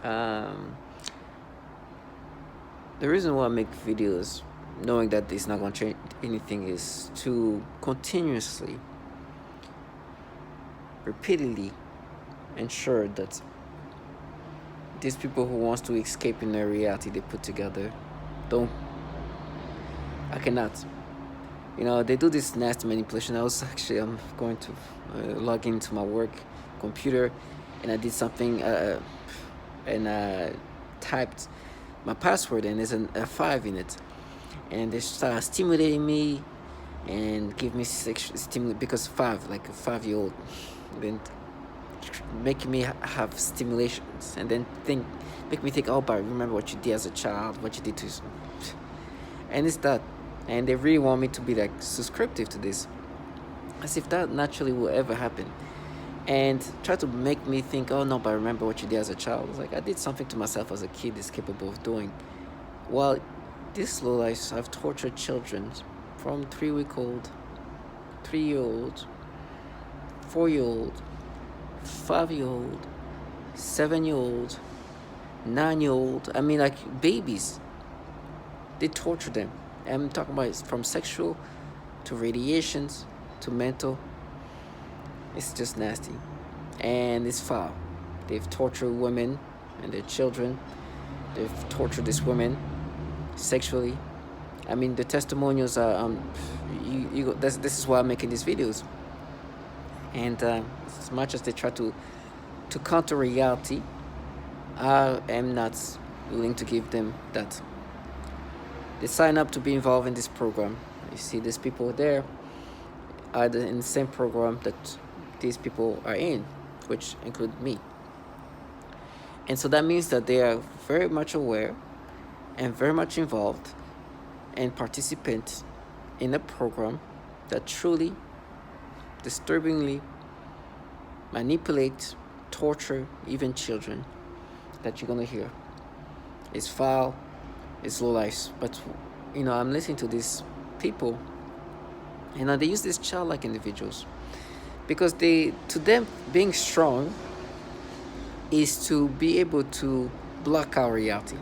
Um, the reason why I make videos, knowing that it's not going to change anything, is to continuously, repeatedly ensure that these people who wants to escape in their reality they put together don't. I cannot. They do this nasty manipulation. I was actually I'm going to log into my work computer, and I did something, and typed my password, and there's a 5 in it, and they start stimulating me and give me sexual stimulate because 5, like a 5-year-old, then making me have stimulations, and then make me think, oh, but remember what you did as a child, what you did to, and it's that, and they really want me to be like subscriptive to this, as if that naturally will ever happen, and try to make me think, oh no, but remember what you did as a child. It's like I did something to myself as a kid is capable of doing. Well, these low lives have tortured children from 3-week-old, 3-year-old, 4-year-old, 5-year-old, 7-year-old, 9-year-old. I mean, like babies. They torture them. I'm talking about from sexual to radiations to mental. It's just nasty, and it's foul. They've tortured women and their children. They've tortured these women sexually. I mean, the testimonials are this is why I'm making these videos. And as much as they try to counter reality, I am not willing to give them that. They sign up to be involved in this program. You see, these people there are in the same program that these people are in, which include me. And so that means that they are very much aware and very much involved and participant in a program that truly, disturbingly manipulate, torture even children that you're gonna hear. It's foul, it's low life. But I'm listening to these people, and they use these childlike individuals because to them being strong is to be able to block our reality.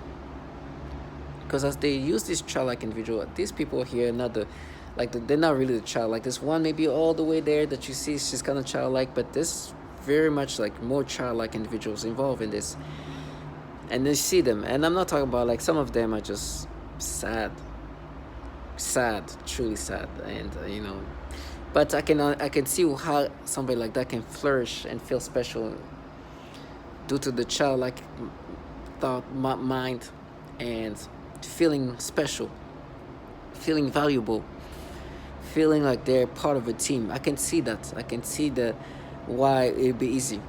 Because as they use this childlike individual, these people here are not they're not really the child. Like this one maybe all the way there that you see, she's kind of childlike, but this very much like more childlike individuals involved in this. And you see them, and I'm not talking about like some of them are just sad, truly sad, and but I can see how somebody like that can flourish and feel special due to the childlike thought, mind, and feeling special, feeling valuable, feeling like they're part of a team. I can see that. I can see why it'd be easy,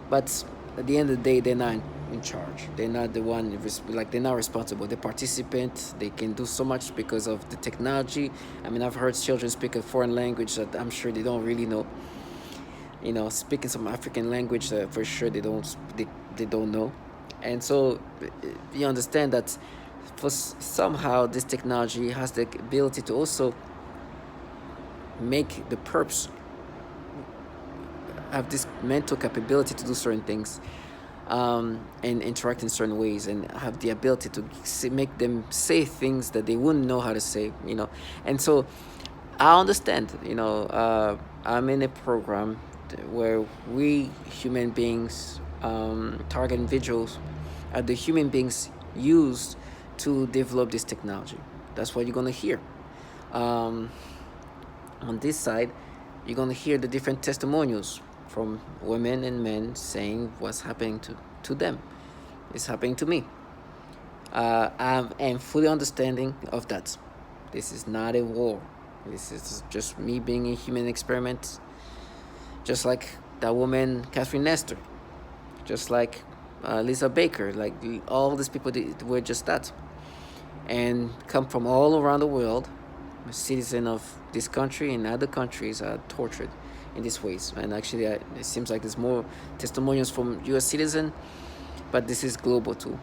but at the end of the day, they're not in charge. They're not the one, they're not responsible. They're participant. They can do so much because of the technology. I mean, I've heard children speak a foreign language that I'm sure they don't really know. Speaking some African language that for sure they don't know. And so you understand that somehow this technology has the ability to also make the perps have this mental capability to do certain things, and interact in certain ways, and have the ability to make them say things that they wouldn't know how to say. And so I understand. I'm in a program where we human beings, target individuals, are the human beings used to develop this technology. That's what you're gonna hear. On this side, you're gonna hear the different testimonials from women and men saying what's happening to them. It's happening to me. I am fully understanding of that. This is not a war. This is just me being a human experiment, just like that woman, Catherine Nestor, just like Lisa Baker, like all these people were just that, and come from all around the world. A citizen of this country and other countries are tortured in these ways. And actually, it seems like there's more testimonials from U.S. citizens, but this is global too,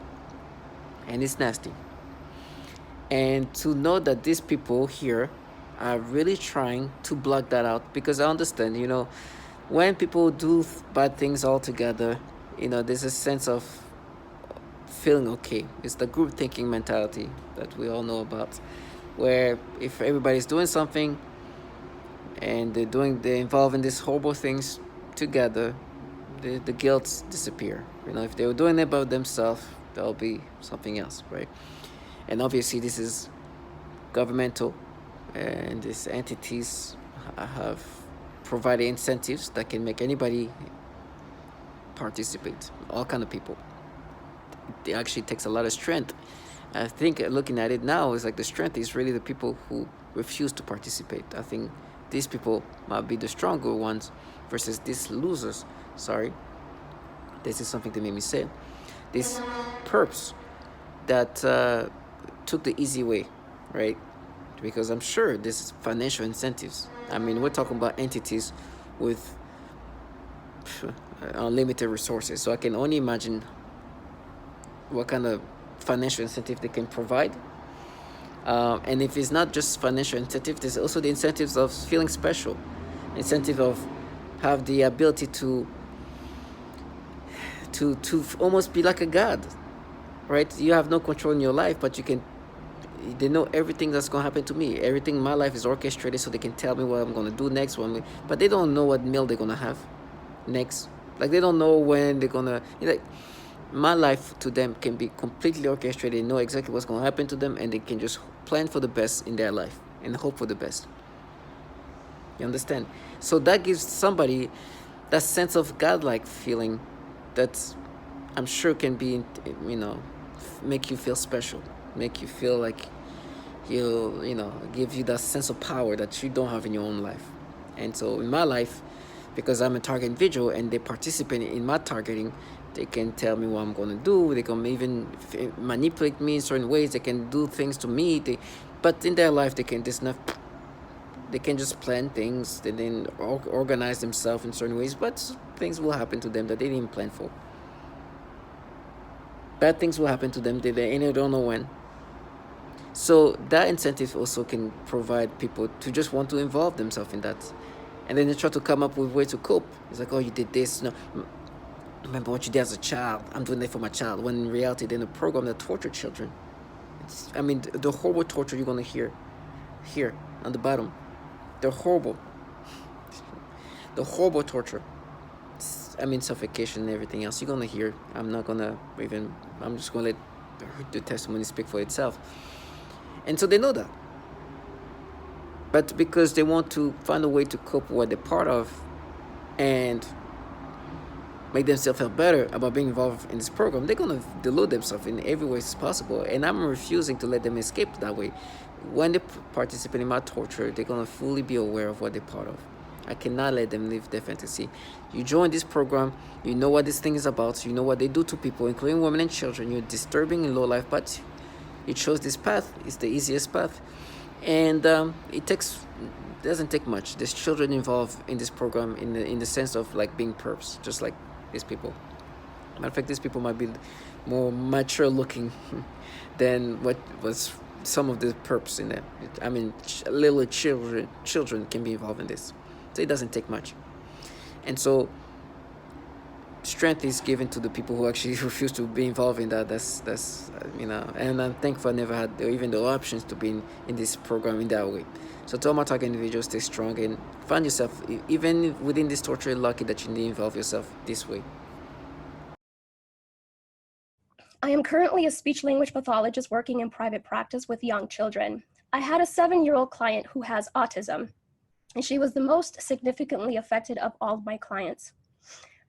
and it's nasty. And to know that these people here are really trying to block that out, because I understand, when people do bad things all together, there's a sense of feeling okay. It's the group thinking mentality that we all know about, where if everybody's doing something and they're involved in these horrible things together, the guilt disappear. If they were doing it by themselves, there'll be something else, right? And obviously, this is governmental, and these entities have provided incentives that can make anybody participate. All kind of people. It actually takes a lot of strength. I think looking at it now, is like the strength is really the people who refuse to participate. I think these people might be the stronger ones versus these losers. Sorry, this is something that made me say. These perps that took the easy way, right? Because I'm sure this is financial incentives. I mean, we're talking about entities with unlimited resources. So I can only imagine what kind of financial incentive they can provide. And if it's not just financial incentive, there's also the incentives of feeling special, incentive of have the ability to almost be like a god, right? You have no control in your life, but they know everything that's going to happen to me. Everything in my life is orchestrated, so they can tell me what I'm going to do next. But they don't know what meal they're going to have next. Like, they don't know when they're going to... my life to them can be completely orchestrated. They know exactly what's going to happen to them, and they can just plan for the best in their life and hope for the best. You understand? So that gives somebody that sense of godlike feeling that I'm sure can be, make you feel special, make you feel like give you that sense of power that you don't have in your own life. And so in my life, because I'm a target individual and they participate in my targeting, they can tell me what I'm going to do. They can even manipulate me in certain ways. They can do things to me. But in their life, they can just plan things. They then organize themselves in certain ways. But things will happen to them that they didn't plan for. Bad things will happen to them, and they don't know when. So that incentive also can provide people to just want to involve themselves in that. And then they try to come up with ways to cope. It's like, oh, you did this. No, remember what you did as a child. I'm doing that for my child. When in reality, they're in a program that torture children. The horrible torture you're going to hear here on the bottom. They're horrible. The horrible torture. Suffocation and everything else. You're going to hear. I'm just going to let the testimony speak for itself. And so they know that. But because they want to find a way to cope with what they're part of and make themselves feel better about being involved in this program, they're going to delude themselves in every way possible. And I'm refusing to let them escape that way. When they participate in my torture, they're going to fully be aware of what they're part of. I cannot let them live their fantasy. You join this program, you know what this thing is about, you know what they do to people, including women and children. You're disturbing in low life, but you chose this path. It's the easiest path. And it doesn't take much. There's children involved in this program in the sense of like being perps, just like these people. Matter of fact, these people might be more mature looking than what was some of the perps in there. Little children can be involved in this. So it doesn't take much. And so strength is given to the people who actually refuse to be involved in that. That's and I'm thankful I never had even the options to be in this program in that way. So to all my target individuals, stay strong and find yourself, even within this torture, lucky that you need to involve yourself this way. I am currently a speech-language pathologist working in private practice with young children. I had a 7-year-old client who has autism, and she was the most significantly affected of all of my clients.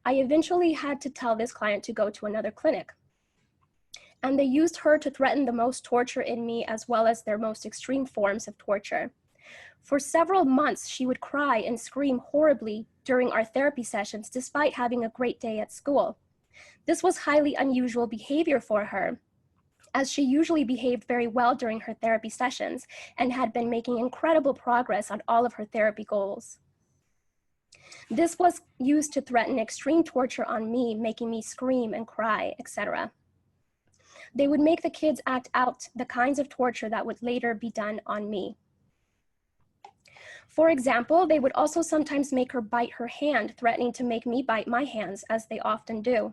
I eventually had to tell this client to go to another clinic. And they used her to threaten the most torture in me, as well as their most extreme forms of torture. For several months, she would cry and scream horribly during our therapy sessions, despite having a great day at school. This was highly unusual behavior for her, as she usually behaved very well during her therapy sessions and had been making incredible progress on all of her therapy goals. This was used to threaten extreme torture on me, making me scream and cry, etc. They would make the kids act out the kinds of torture that would later be done on me. For example, they would also sometimes make her bite her hand, threatening to make me bite my hands, as they often do.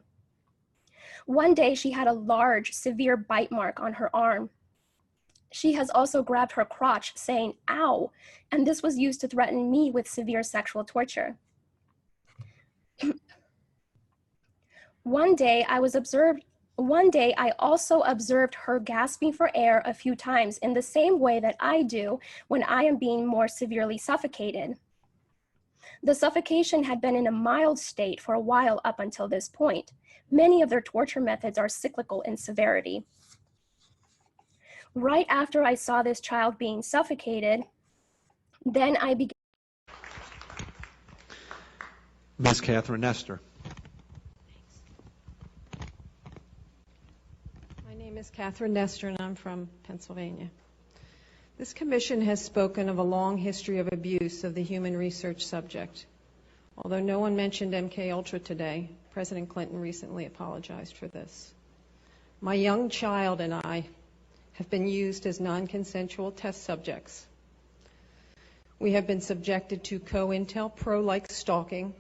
One day she had a large, severe bite mark on her arm. She has also grabbed her crotch, saying, "Ow," and this was used to threaten me with severe sexual torture. One day I also observed her gasping for air a few times in the same way that I do when I am being more severely suffocated. The suffocation had been in a mild state for a while up until this point. Many of their torture methods are cyclical in severity. Right after I saw this child being suffocated, then I began. Ms. Catherine Nestor. My name is Catherine Nestor, and I'm from Pennsylvania. This commission has spoken of a long history of abuse of the human research subject. Although no one mentioned MKUltra today, President Clinton recently apologized for this. My young child and I have been used as non-consensual test subjects. We have been subjected to COINTELPRO-like stalking,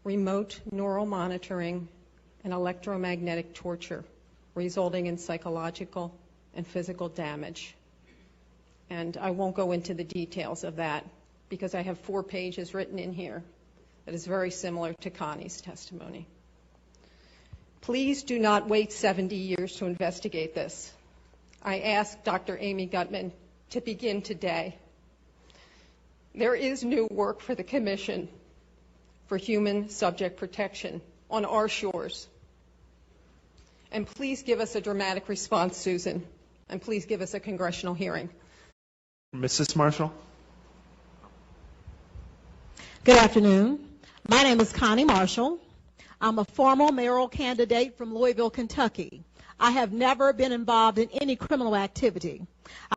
remote neural monitoring, and electromagnetic torture, resulting in psychological and physical damage. And I won't go into the details of that because I have 4 pages written in here that is very similar to Connie's testimony. Please do not wait 70 years to investigate this. I ask Dr. Amy Gutman to begin today. There is new work for the Commission for Human Subject Protection on our shores. And please give us a dramatic response, Susan, and please give us a congressional hearing. Mrs. Marshall. Good afternoon. My name is Connie Marshall. I'm a former mayoral candidate from Louisville, Kentucky. I have never been involved in any criminal activity.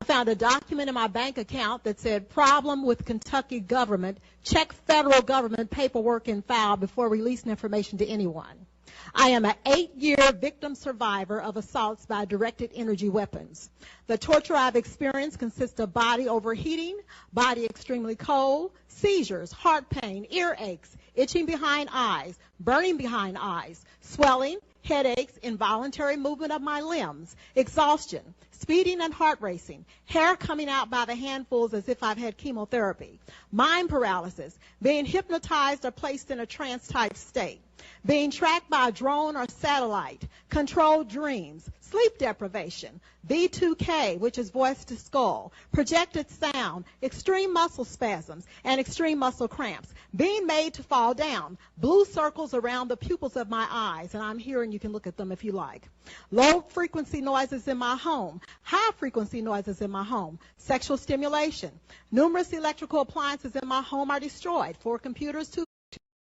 I found a document in my bank account that said, "Problem with Kentucky government. Check federal government paperwork and file before releasing information to anyone." I am an 8-year victim survivor of assaults by directed energy weapons. The torture I've experienced consists of body overheating, body extremely cold, seizures, heart pain, earaches, itching behind eyes, burning behind eyes, swelling, headaches, involuntary movement of my limbs, exhaustion, speeding and heart racing, hair coming out by the handfuls as if I've had chemotherapy, mind paralysis, being hypnotized or placed in a trance-type state, being tracked by a drone or satellite, controlled dreams, sleep deprivation, V2K, which is voice to skull, projected sound, extreme muscle spasms, and extreme muscle cramps, being made to fall down, blue circles around the pupils of my eyes, and I'm here and you can look at them if you like, low frequency noises in my home, high frequency noises in my home, sexual stimulation, numerous electrical appliances in my home are destroyed, 4 computers, 2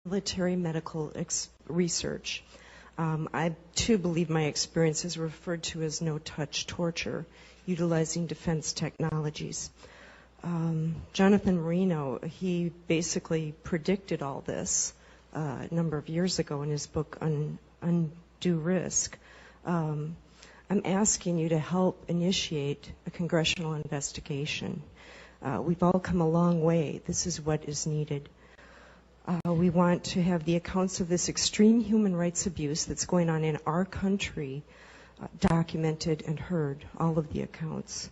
military medical research. I, too, believe my experience is referred to as no-touch torture, utilizing defense technologies. Jonathan Marino, he basically predicted all this a number of years ago in his book, Undue Risk. I'm asking you to help initiate a congressional investigation. We've all come a long way. This is what is needed. We want to have the accounts of this extreme human rights abuse that's going on in our country documented and heard, all of the accounts.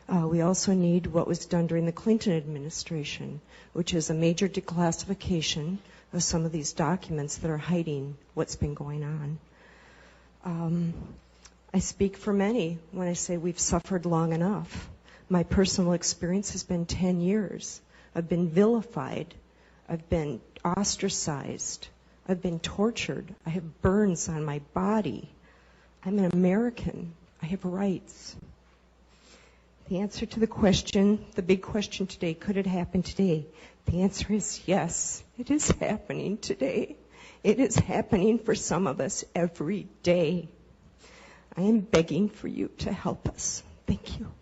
We also need what was done during the Clinton administration, which is a major declassification of some of these documents that are hiding what's been going on. I speak for many when I say we've suffered long enough. My personal experience has been 10 years. I've been vilified. I've been ostracized. I've been tortured. I have burns on my body. I'm an American. I have rights. The answer to the question, the big question today, could it happen today? The answer is yes, it is happening today. It is happening for some of us every day. I am begging for you to help us. Thank you.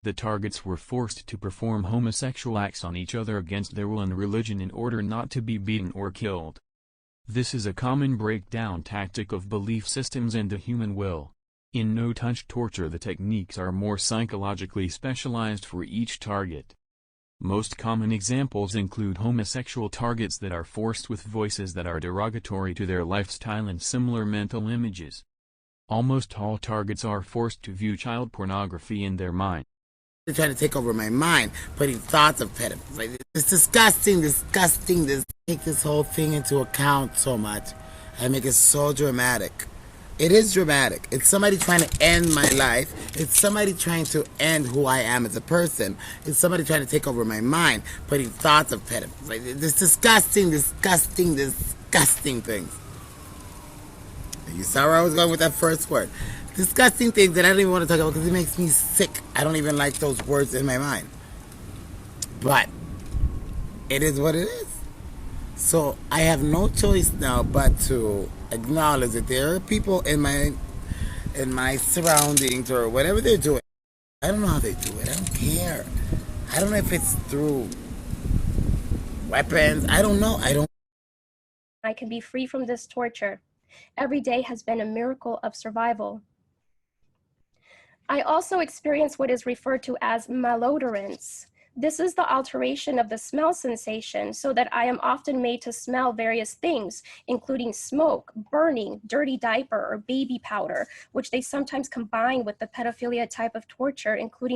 The targets were forced to perform homosexual acts on each other against their will and religion in order not to be beaten or killed. This is a common breakdown tactic of belief systems and the human will. In no-touch torture, the techniques are more psychologically specialized for each target. Most common examples include homosexual targets that are forced with voices that are derogatory to their lifestyle and similar mental images. Almost all targets are forced to view child pornography in their mind. They're trying to take over my mind, putting thoughts of pedophilia. It's disgusting, disgusting. Take this whole thing into account so much. I make it so dramatic. It is dramatic. It's somebody trying to end my life. It's somebody trying to end who I am as a person. It's somebody trying to take over my mind, putting thoughts of pedophilia. This disgusting, disgusting, disgusting things. You saw where I was going with that first word. Disgusting things that I don't even want to talk about because it makes me sick. I don't even like those words in my mind. But it is what it is. So I have no choice now but to acknowledge that there are people in my surroundings or whatever they're doing. I don't know how they do it. I don't care. I don't know if it's through weapons. I don't know. I can be free from this torture. Every day has been a miracle of survival. I also experience what is referred to as malodorance. This is the alteration of the smell sensation so that I am often made to smell various things, including smoke, burning, dirty diaper, or baby powder, which they sometimes combine with the pedophilia type of torture, including